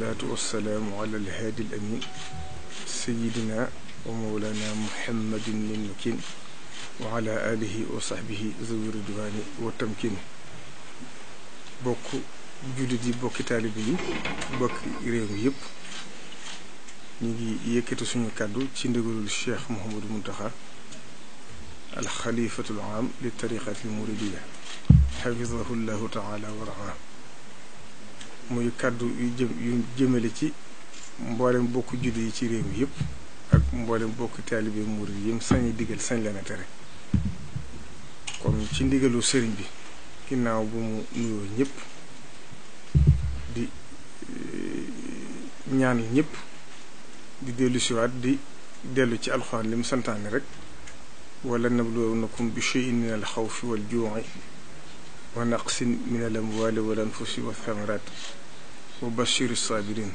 wasalaatu wasalaamu ala alhaadi al amin sayidina wa mawlana muhammadin al makin wa ala alihi wa sahbihi zawi ridwani wa tamkin. bokk jullit yi, bokki taalibe yi, bokki réew mi yëpp, ñu ngi yëkkati suñu kàddu ci ndigalul Cheikh Mouhamadou Mountakha alxalifatul aam li tariqati muridiya xafidahu llahu taala wa raa. muy kàddu yu jëmale ci mboolem bokk jullit yi ci réew mi yëpp ak mboolem bokk taalibe murid yi sañ digal sañ leen a tere. kon ci ndigalu sëriñ bi, ginnaaw bu mu nuyoo ñëpp di ñaan ñëpp di dellu siwaat di dellu ci alxuraan li mu santaane rek, wala nabluwannakum bi shay'in min al xawfi wal juu'i wa naqsin min al amwaali wal anfusi wa thamaraat wa bashiri saabiriin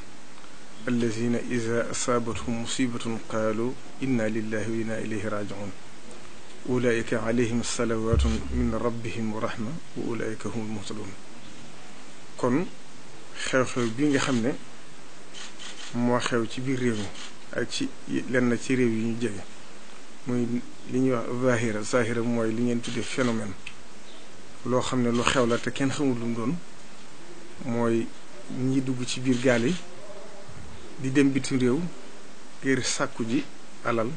allazina ida asaabathum musibatun qaalu inna lillahi wa inna ilayhi raaji'uun ulaika alayhim salawatun min rabbihim wa rahma wa ulaika humul muhtadun. kon xew-xew bi nga xam ne moo xew ci biir réew mi ak ci lenn ci réew yi ñu jege, muy li ñuy wax zahira mooy li ngeen tuddee phénomène, loo xam ne lu xew la te kenn xamul lu mu doon. mooy ñi dugg ci biir gaal yi di dem bitim réew ngir sàkku ji alal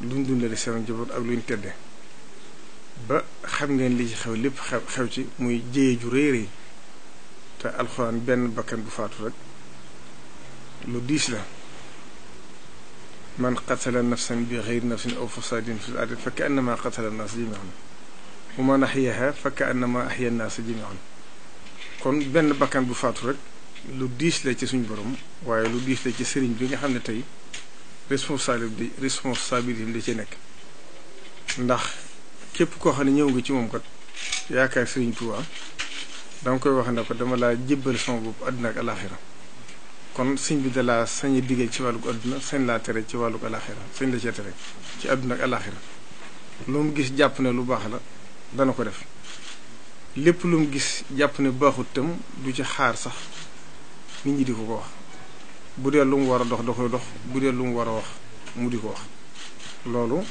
luñ dundale seen njaboot ak luñ tedde, ba xam ngeen li ci xew lépp xew ci muy jéye ju rëy rëy. te alxuraan benn bakkan bu faatu rek lu diis la. man qatala nafsan bi xeyri nafsin aw fasadin fil ardi fa ka annama qatala naas jamian wa man ahyaha fa ka annama ahya naas jamian. kon benn bakkan bu faatu rek lu diis la ci suñu borom, waaye lu diis la ci sëriñ bi nga xam ne tey responsabilité di ci nekk. ndax képp koo xam ne ñëw nga ci moom kat yaakaar sëriñ Tuubaa danga koy wax ne ko dama laa jébbal sama bopp àdduna ak alaxira. kon sëñ bi dalaa sañ a digal ci wàllug àdduna, sañ laa tere ci wàllug alaxira, sañ la cee tere ci àdduna ak alaxira. lu mu gis jàpp ne lu baax la dana ko def, lépp lu mu gis jàpp ne baaxut tam du ci xaar sax nit ñi di ko wax. bu dee lu mu war a dox da koy dox, bu dee lu mu war a wax mu di ko wax. loolu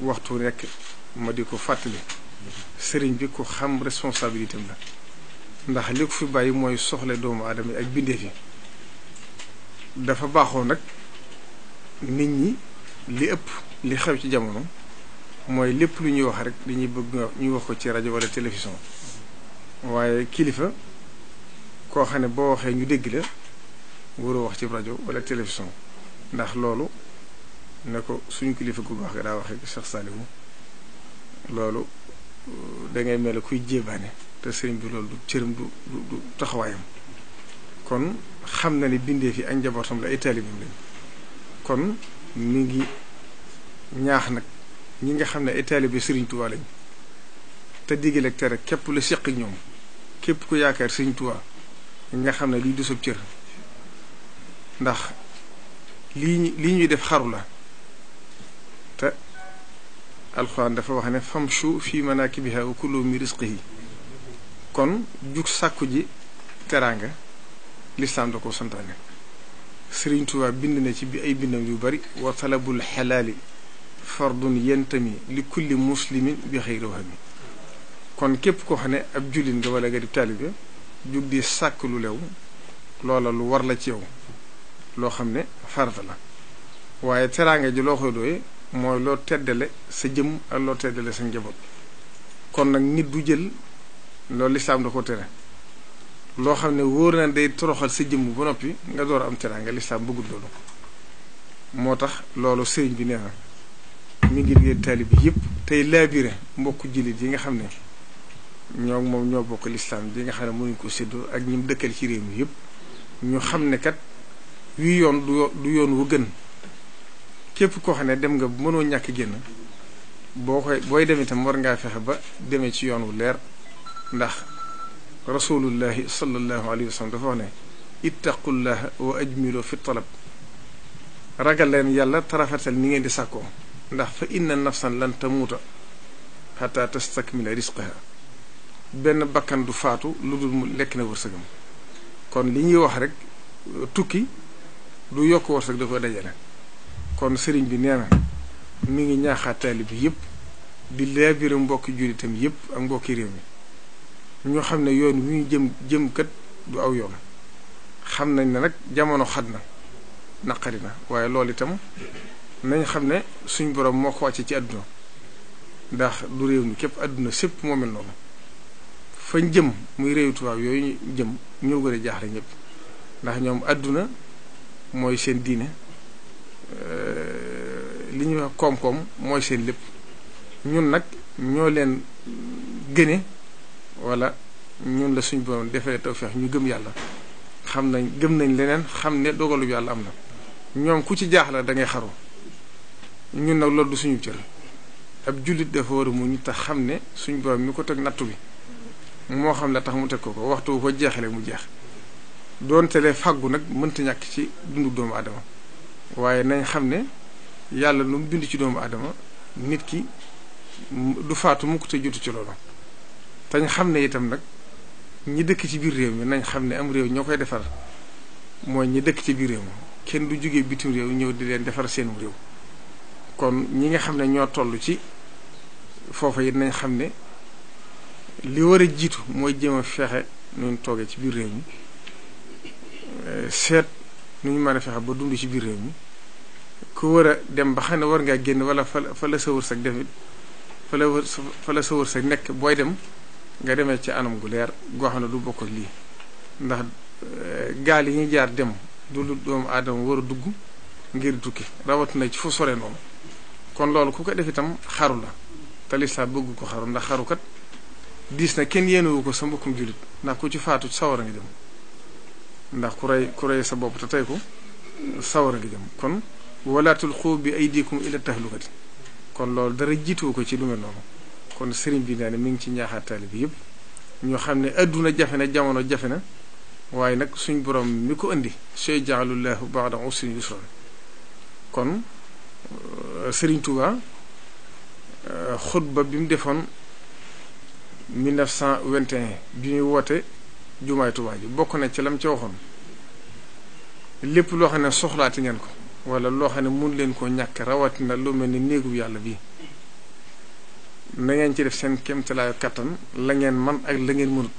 waxtu rekk ma di ko fàttali sëriñ bi ku xam responsabilité am la, ndax li ko fi bàyyi mooy soxla doomu aadama yi ak bindeef yi. dafa baaxoo nag nit ñi li ëpp li xew ci jamono mooy lépp lu ñuy wax rek dañuy bëgg ñuy wax ko ci rajo wala télévision, waaye kilifa koo xam ne boo waxee ñu dégg la waroo wax ci rajo wala télévision. ndax loolu ne ko suñu kilifa gu baax ga daa waxee Cheikh Saliou, loolu dangay mel kuy jébaane, te sëriñ bi loolu du cëram du taxawaayam. kon xam na ni bindee fi ak njabootam la ay taalibam lañ. kon mi ngi ñaax nag ñi nga xam ne ay taalibe sëriñ Tuubaa lañ te digal ak tere képp la seq ak ñoom, képp ku yaakaar sëriñ Tuubaa nga xam ne lii du sab cër. ndax lii ñuy def xaru la, te alxuraan dafa wax ne famshu fi manaakibihaa wa kulu min rizqihi. kon jug sàkku ji teraanga lislaam da ko santaane. Sëriñ Tuubaa bind na ci bi ay bindam yu bari wa talabul xalaali fardun yentami li kulli muslimin bi xeyri wahmi. kon képp koo xam ne ab jullit nga wala nga di taalibe jug di sàkk lu lew, loola lu war la ci yow, loo xam ne farata la. waaye teraanga ji loo koy dooye mooy loo teddale sa jëm ak loo teddale sa njaboot. kon nag nit du jël loolu lislaam da ko tere, loo xam ne wóor na day toroxal sa jëmm ba noppi nga door a am teraanga. lislaam bëggul loolu. moo tax loolu sëriñ bi nee na mi ngi liggéey taalib bi yëpp tey laabire mbokk jullit yi nga xam ne moom ñoo bokk lislaam bi nga xam ne mënuñ ko séddoo ak ñim dëkkal ci réew mi yëpp, ñu xam ne kat wii yoon du yoon wu gën. képp koo xam ne dem nga mënoo ñàkk génn, booy dem itam war ngaa fexe ba demee ci yoon wu leer. ndax rasulullahi sallallahu alayhi wa sallam dafa wax ne ittaqullaha wa ajmilu fi talab. ragal leen yàlla tarafetal ni ngeen di sàkkoo, ndax fa inna nafsan lan tamuuta xata tastakmila risqaha. benn bakkan du faatu lu dul mu lekk na wërsëgam. kon li ñuy wax rek tukki du yokk wërsëg da koy dajale kon sëriñ bi nee na mi ngi ñaaxaat taalibe bi yëpp di laabire mbokki jullitam yëpp ak mbokki réew mi ñoo xam ne yoon wi ñu jëm kat du aw yoon xam nañ ne nag jamono xat na naqari na waaye loolu itam nañ xam ne suñ borom moo ko wàcce ci àdduna ndax du réew mi képp àdduna sépp moo mel noonu fañ jëm muy réew tubaab yooyu jëm ñoo gën a jaaxle ñëpp ndax ñoom àdduna mooy seen diine li ñuy wax koom-koom mooy seen lépp ñun nag ñoo leen gëne wala ñun la suñ borom defee tawfeex ñu gëm yàlla gëm nañ leneen xam ne dogalu yàlla am na ñoom ku ci jaaxle da ngay xaru ñun nag loolu du suñu cër ab jullit dafa war a muñ te xam ne suñ borom mi ko teg nattu bi moo xam la tax mu teg ko waxtu ko jeexale mu jeex doonte le fàggu nag mënta ñàkk ci dundu doomu aadama waaye nañ xam ne yàlla lu mu bind ci doomu aadama nit ki du faatu mukk te jotu ci loolu tañ xam ne itam nag ñi dëkk ci biir réew mi nañ xam ne am réew ñoo koy defar mooy ñi dëkk ci biir réew mi kenn du jógee bitim réew ñëw di leen defar seenum réew kon ñi nga xam ne ñoo toll ci foofa it nañ xam ne li war a jiitu mooy jéem a fexe nuñ toogee ci biir réew mi seet nu ñu mën a fexe ba dund ci biir réew mi ku war a dem ba xam ne war ngaa génn wala fa la sa wërsëg demit fa la sa wërsëg nekk booy dem nga demee ci anam gu leer goo xam ne du bokk ak lii ndax gaal yi ñuy jaar dem du lu doomu aadama war a dugg ngir tukki rawatina ci fu sore noonu kon loolu ku ko def itam xaru la te lislaam bëgg ko xaru ndax xarukat diis na kenn yéenewu ko sa mbokkum jullit ndax ku ci faatu sawara nga jëm ndax ku rey sa bopp te tey ko sawara nga jëm kon wala tulqu bi aydikum ila tahlukati kon loolu dara jiituwu ko ci lu mel noonu kon sëriñ bi nee na mi ngi ci ñaaxaat taalibe bi yëpp ñoo xam ne adduna jafe na jamono jafe na waaye nag suñ borom mi ko indi sayaj'alullahu ba'da usrin yusran kon sëriñ Touba xutba bi mu defoon 1921 bi ñuy woote jumaay Touba ji bokk na ci lam ci waxoon lépp loo xam ne soxlaati ngeen ko wala loo xam ne mun leen koo ñàkk rawatina lu mel ni néegu yàlla bi na ngeen ci def seen kéemtalaayu kattan la ngeen man ak la ngeen mënut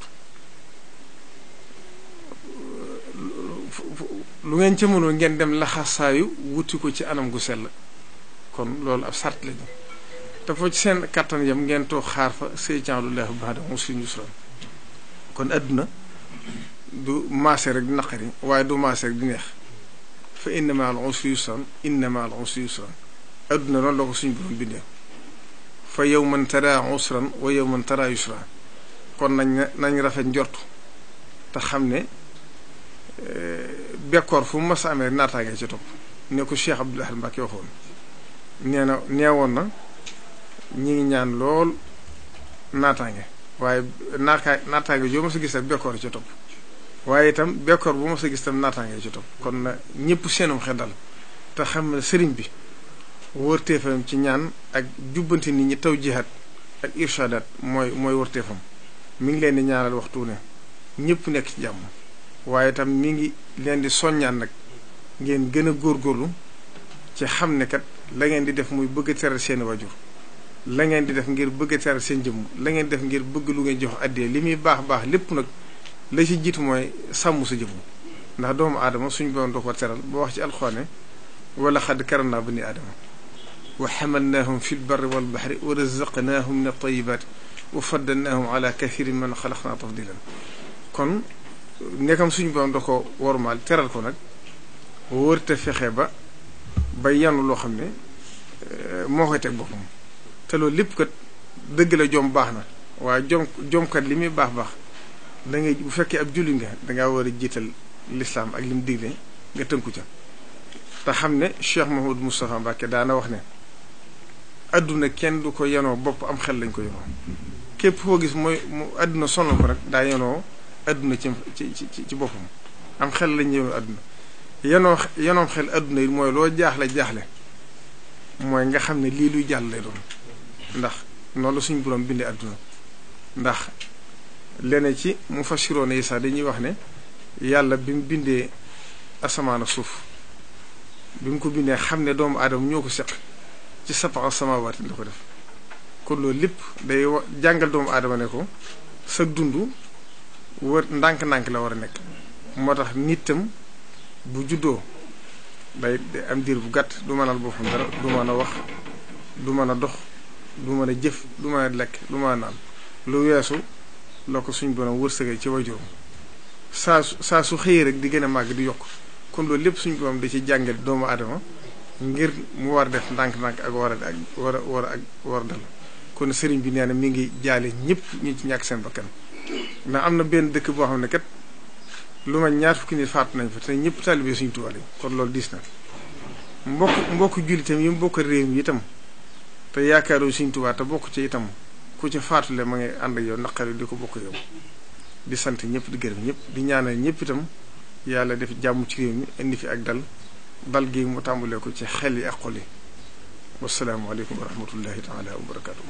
lu ngeen ca mënul ngeen dem laxasaayu wuti ko ci anam gu sell kon loolu ab sart lañu te foo ci seen kattan yam ngeen toog xaar fa sayaj'alullahu ba'da usrin yusran kon adduna du maase rek di naqari waaye du maase rek di neex fa inna ma'al usri yusran inna ma'al usri yusran adduna noonu la ko suñu borom bindee fa yawman tara usran wa yawman tara yusra kon nañ rafet njortu te xam ne bekkoor fu mu mas a amee naataangee ci topp ne ko Cheikh Abdoul Ahad Mbacké waxoon neewoon na ñi ngi ñaan lool naataange waaye naataange joo ma sa gis rek bekkoor ci topp waaye itam bekkoor bu ma sa gis tam naataange ci topp kon na ñëpp seenum xel dal te xam ne sëriñ bi wërteefam ci ñaan ak jubbanti nit ñi taw jihaat ak irshadaat mooy wërteefam mi ngi leen di ñaanal waxtu ne ñëpp nekk ci jàmm waaye itam mi ngi leen di soññaan nag ngeen gën a góorgóorlu ci xam ne kat la ngeen di def muy bëgg a teral seen wajur la ngeen di def ngir bëgg a teral seen jëmm la ngeen def ngir bëgg lu ngeen jox addee li muy baax baax lépp nag la ci jiitu mooy sàmm sa jëmm ndax doomu aadama suñ borom doo ko teral ba wax ci alxuraan wala xadd karamnaa bani aadama wa xamalnaahum fi lbarri walbaxri wa razaqnaahum min altayibaat wa faddalnaahum ala kathirin man xalaqnaa tafdilan kon nekkam suñu borom da ko wormaal teral ko nag wërte fexe ba yanu loo xam ne moo koy teg boppam te loolu lépp kat dëgg la jom baax na waaye jomkat li muy baax da ngay bu fekkee ab julli nga dangaa war a jiital lislaam ak li mu digle nga tënku ca te xam ne Cheikh Mouhamadou Moustapha Mbacké daana wax ne adduna kenn du ko yenoo bopp am xel lañ ko yenoo képp koo gis mooy mu adduna sonal ko rek daa yenoo adduna ci boppam am xel lañ yenoo adduna yenoom xel adduna yi mooy loo jaaxle mooy nga xam ne lii luy jàll lay doon ndax noonu la suñu borom bindee adduna ndax leneen ci mu fassiroon yi sax dañuy wax ne yàlla bi mu bindee asamaan ak suuf bi mu ko bindee xam ne doomu aadama ñoo ko seq ci sab'a samaawaati la ko def kon loolu lépp day jàngal doomu aadama ne ko sa dund wër ndànk-ndànk la war a nekk. moo tax nitam bu juddoo day am diir bu gàtt du mënal boppam dara du mën a wax du mën a dox du mën a jëf du mën a lekk du mën a naan lu weesu la ko suñ borom wërsëgee ci wajuram saa su xëyee rek di gën a màgg di yokk kon loolu lépp suñ borom da ci jàngal doomu aadama ngir mu war a def ndànk-ndànk ak war a dal kon sëriñ bi nee na mi ngi jaale ñëpp ñu ci ñàkk seen bakkan ndax am na benn dëkk boo xam ne kat lu ma ñaar fukki nit faatu nañ fa te ñëpp taalibe Sëriñ Tuubaa lañ kon loolu diis na mbokk jullitam yi mu bokk réew mi itam te yaakaaru Sëriñ Tuubaa te bokk ci itam ku ci faatule ma ngi ànd ak yow naqari di ko bokk yow di sant ñëpp di gërëm ñëpp di ñaanal ñëpp itam yàlla def jàmm ci réew mi indi fi ak dal gi mu tàmbalee ko ci xel yi ak xol yi wasalaamualeykum wa rahmatullahi taala wa barakaatu.